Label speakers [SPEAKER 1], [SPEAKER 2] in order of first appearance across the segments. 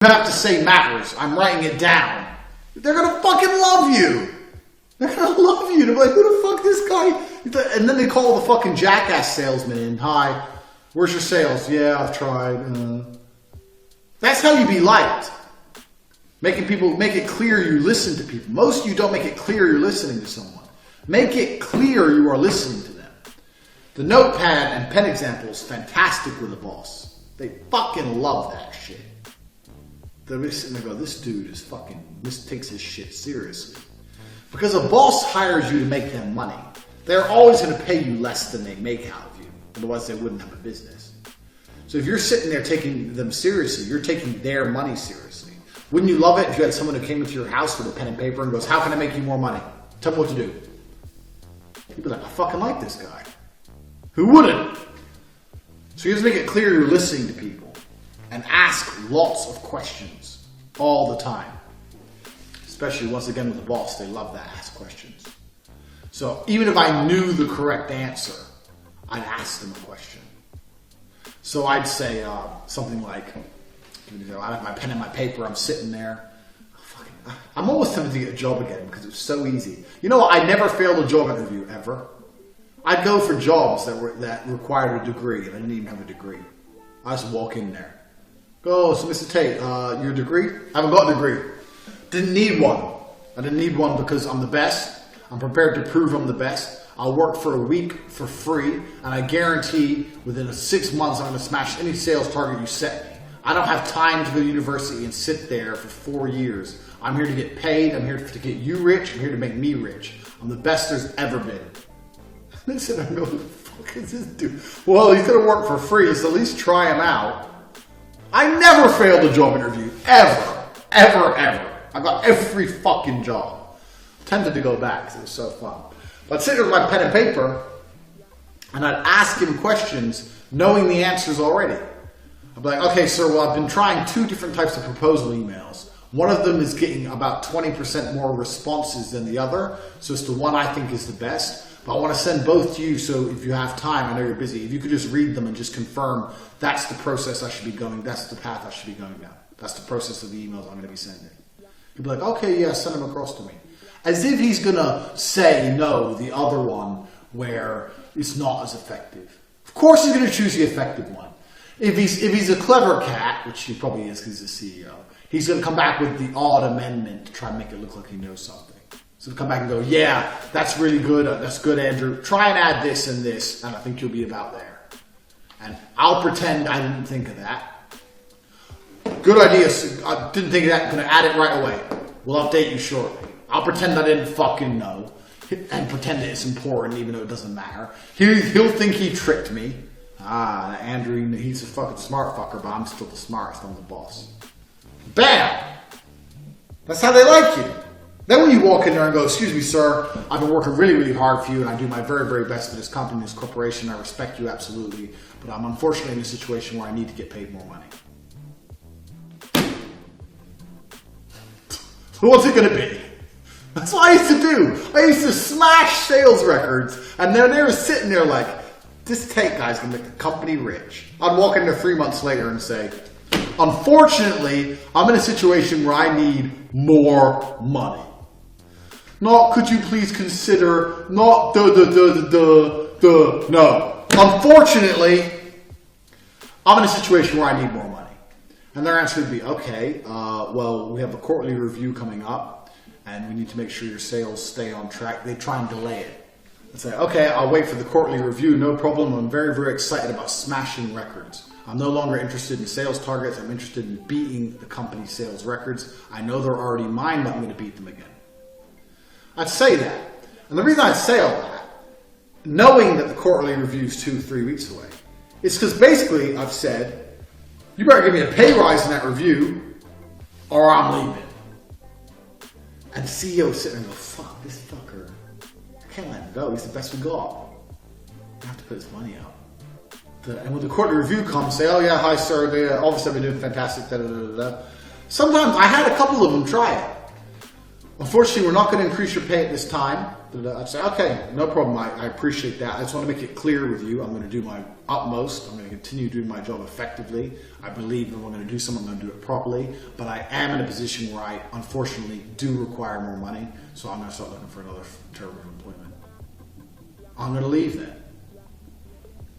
[SPEAKER 1] have to say matters. I'm writing it down. They're gonna fucking love you. They're gonna love you. They're like, who the fuck this guy? And then they call the fucking jackass salesman in. Hi, where's your sales? Yeah, I've tried. That's how you be liked. Make it clear you listen to people. Most of you don't make it clear you're listening to someone. Make it clear you are listening to them. The notepad and pen example is fantastic with a boss. They fucking love that shit. They're sitting there going, this dude is fucking, this takes his shit seriously. Because a boss hires you to make them money. They're always going to pay you less than they make out of you. Otherwise they wouldn't have a business. So if you're sitting there taking them seriously, you're taking their money seriously. Wouldn't you love it if you had someone who came into your house with a pen and paper and goes, how can I make you more money? Tell me what to do. You'd be like, I fucking like this guy. Who wouldn't? So you have to make it clear you're listening to people. And ask lots of questions all the time. Especially, once again, with the boss, they love to ask questions. So even if I knew the correct answer, I'd ask them a question. So I'd say something like, I have my pen and my paper, I'm sitting there. I'm always tempted to get a job again because it was so easy. You know what? I never failed a job interview, ever. I'd go for jobs that required a degree, and I didn't even have a degree. I just walk in there. Go, so Mr. Tate, your degree? I haven't got a degree. Didn't need one. I didn't need one because I'm the best. I'm prepared to prove I'm the best. I'll work for a week for free, and I guarantee within 6 months I'm going to smash any sales target you set me. I don't have time to go to university and sit there for 4 years. I'm here to get paid. I'm here to get you rich. I'm here to make me rich. I'm the best there's ever been. Listen, I go, who the fuck is this dude? Well, he's going to work for free, so at least try him out. I never failed a job interview. Ever. Ever, ever. I got every fucking job. Tempted to go back because it was so fun. But I'd sit there with my pen and paper, and I'd ask him questions knowing the answers already. I'd be like, okay, sir, well, I've been trying 2 different types of proposal emails. One of them is getting about 20% more responses than the other, so it's the one I think is the best. But I want to send both to you, so if you have time, I know you're busy, if you could just read them and just confirm that's the process I should be going, that's the path I should be going down. That's the process of the emails I'm going to be sending. He'd be like, okay, yeah, send them across to me. As if he's going to say no, the other one, where it's not as effective. Of course he's going to choose the effective one. If he's a clever cat, which he probably is because he's a CEO, he's going to come back with the odd amendment to try and make it look like he knows something. So come back and go, yeah, that's really good. That's good, Andrew. Try and add this and this, and I think you'll be about there. And I'll pretend I didn't think of that. Good idea. I didn't think of that. I'm going to add it right away. We'll update you shortly. I'll pretend I didn't fucking know and pretend it's important even though it doesn't matter. He'll think he tricked me. Andrew, he's a fucking smart fucker, but I'm still the smartest. I'm the boss. Bam! That's how they like you. Then when you walk in there and go, excuse me, sir, I've been working really, really hard for you and I do my very, very best for this company, this corporation. I respect you absolutely, but I'm unfortunately in a situation where I need to get paid more money. What's it going to be? That's what I used to do. I used to smash sales records, and then they were sitting there like, this Tate guy's going to make the company rich. I'd walk in there 3 months later and say, unfortunately, I'm in a situation where I need more money. Not, could you please consider, not no. Unfortunately, I'm in a situation where I need more money. And their answer would be, okay, well, we have a quarterly review coming up, and we need to make sure your sales stay on track. They try and delay it. I'd say, okay, I'll wait for the quarterly review, no problem. I'm very, very excited about smashing records. I'm no longer interested in sales targets. I'm interested in beating the company's sales records. I know they're already mine, but I'm going to beat them again. I'd say that. And the reason I'd say all that, knowing that the quarterly review is 2-3 weeks away, is because basically I've said, you better give me a pay rise in that review, or I'm leaving. And the CEO is sitting there and go, fuck, this fucker. I can't let him go. He's the best we got. I have to put his money out. And when the quarterly review comes, say, oh yeah, hi sir, obviously I've been doing fantastic, da da da da. Sometimes I had a couple of them try it. unfortunately, we're not going to increase your pay at this time. I'd say, okay, no problem. I appreciate that. I just want to make it clear with you. I'm going to do my utmost. I'm going to continue doing my job effectively. I believe if I'm going to do something, I'm going to do it properly. But I am in a position where I, unfortunately, do require more money. So I'm going to start looking for another term of employment. I'm going to leave then.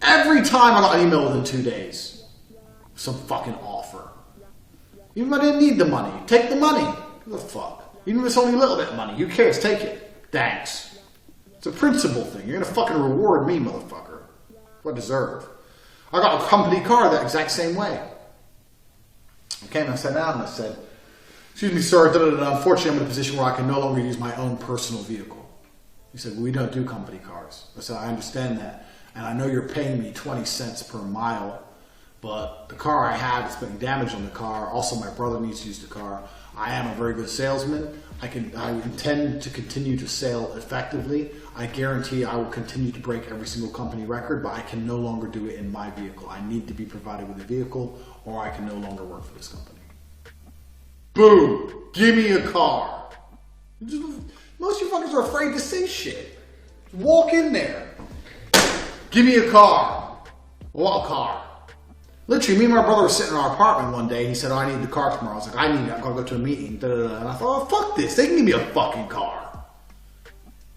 [SPEAKER 1] Every time I got an email within 2 days, some fucking offer. Even if I didn't need the money, take the money. Who the fuck? Even if it's only a little bit of money, who cares? Take it. Thanks. It's a principle thing. You're gonna fucking reward me, motherfucker. What I deserve. I got a company car that exact same way. I came and I sat down and I said, excuse me, sir, unfortunately I'm in a position where I can no longer use my own personal vehicle. He said, well, we don't do company cars. I said, I understand that. And I know you're paying me 20 cents per mile, but the car I have is putting damage on the car. Also, my brother needs to use the car. I am a very good salesman. I intend to continue to sell effectively. I guarantee I will continue to break every single company record, but I can no longer do it in my vehicle. I need to be provided with a vehicle, or I can no longer work for this company. Boom! Give me a car. Most of you fuckers are afraid to say shit. Walk in there. Give me a car. What car? Literally, me and my brother were sitting in our apartment one day. He said, oh, I need the car tomorrow. I was like, I need it. I'm going to go to a meeting. And I thought, oh, fuck this. They can give me a fucking car.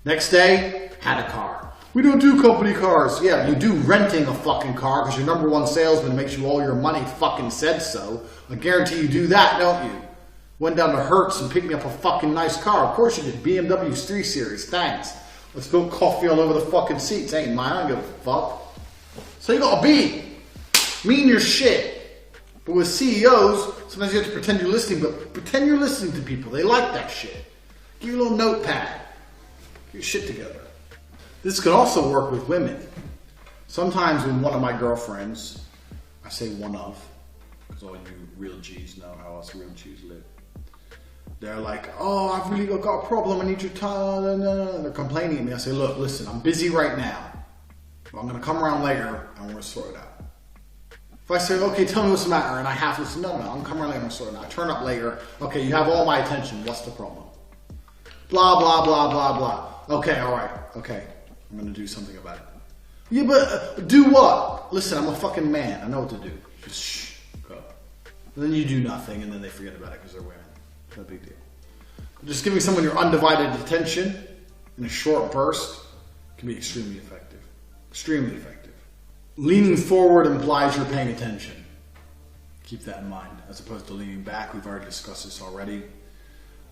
[SPEAKER 1] Next day, had a car. We don't do company cars. Yeah, you do renting a fucking car because your number one salesman makes you all your money fucking said so. I guarantee you do that, don't you? Went down to Hertz and picked me up a fucking nice car. Of course you did. BMW's 3 Series. Thanks. Let's spill coffee all over the fucking seats. Ain't mine. I don't give a fuck. So you gotta be mean your shit. But with CEOs, sometimes you have to pretend you're listening, but pretend you're listening to people. They like that shit. Give your little notepad. Get your shit together. This can also work with women. Sometimes when one of my girlfriends, I say one of, because all you real G's know how us real G's live. They're like, oh, I've really got a problem. I need your time. And they're complaining at me. I say, look, listen, I'm busy right now. But I'm going to come around later and we're going to sort it out. If I say, okay, tell me what's the matter, and I have to say, no, I'm going to come around later and sort it out. I turn up later. Okay, you have all my attention. What's the problem? Blah, blah, blah, blah, blah. Okay, all right. Okay, I'm going to do something about it. Yeah, but do what? Listen, I'm a fucking man. I know what to do. Just shh, go. And then you do nothing, and then they forget about it because they're women. No big deal. Just giving someone your undivided attention in a short burst can be extremely effective. Extremely effective. Leaning forward implies you're paying attention. Keep that in mind, as opposed to leaning back. We've already discussed this already.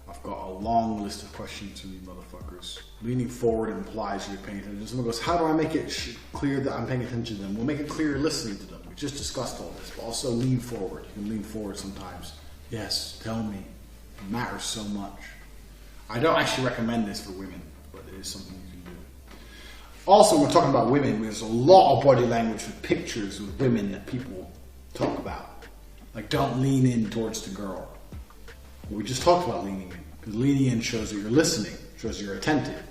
[SPEAKER 1] I've got a long list of questions from you motherfuckers. Leaning forward implies you're paying attention. Someone goes, how do I make it clear that I'm paying attention to them? We'll make it clear listening to them. We just discussed all this, but also lean forward. You can lean forward sometimes. Yes, tell me. It matters so much. I don't actually recommend this for women, but it is something you can do. Also, we're talking about women. There's a lot of body language with pictures of women that people talk about. Like, don't lean in towards the girl. Well, we just talked about leaning in. Because leaning in shows that you're listening, shows you're attentive.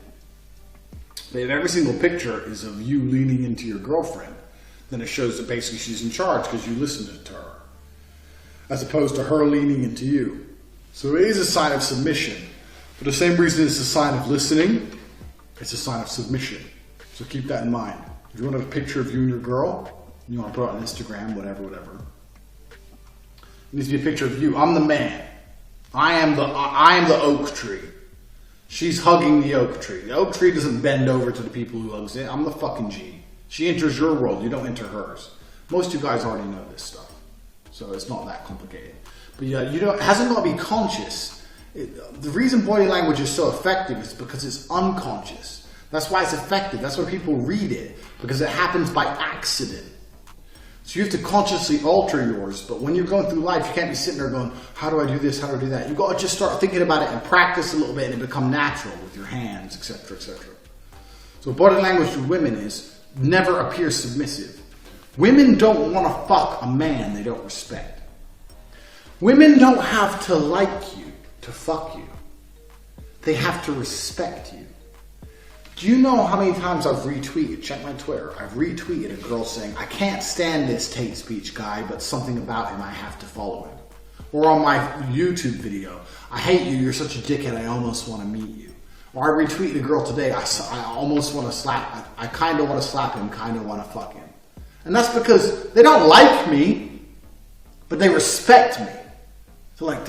[SPEAKER 1] But if every single picture is of you leaning into your girlfriend, then it shows that basically she's in charge because you listened to her. As opposed to her leaning into you. So it is a sign of submission. For the same reason it's a sign of listening, it's a sign of submission. So keep that in mind. If you want a picture of you and your girl, you want to put it on Instagram, whatever. It needs to be a picture of you. I'm the man. I am the oak tree. She's hugging the oak tree. The oak tree doesn't bend over to the people who hugs it. I'm the fucking G. She enters your world. You don't enter hers. Most of you guys already know this stuff. So it's not that complicated. But yeah, it hasn't got to be conscious. The reason body language is so effective is because it's unconscious. That's why it's effective. That's why people read it. Because it happens by accident. So you have to consciously alter yours. But when you're going through life, you can't be sitting there going, how do I do this? How do I do that? You've got to just start thinking about it and practice a little bit and it become natural with your hands, etc., etc. So body language to women is never appear submissive. Women don't want to fuck a man they don't respect. Women don't have to like you to fuck you. They have to respect you. Do you know how many times I've retweeted, check my Twitter, I've retweeted a girl saying, I can't stand this hate speech guy, but something about him, I have to follow him. Or on my YouTube video, I hate you, you're such a dickhead, I almost want to meet you. Or I retweeted a girl today, I almost want to slap, I kind of want to slap him, kind of want to fuck him. And that's because they don't like me, but they respect me. So like, this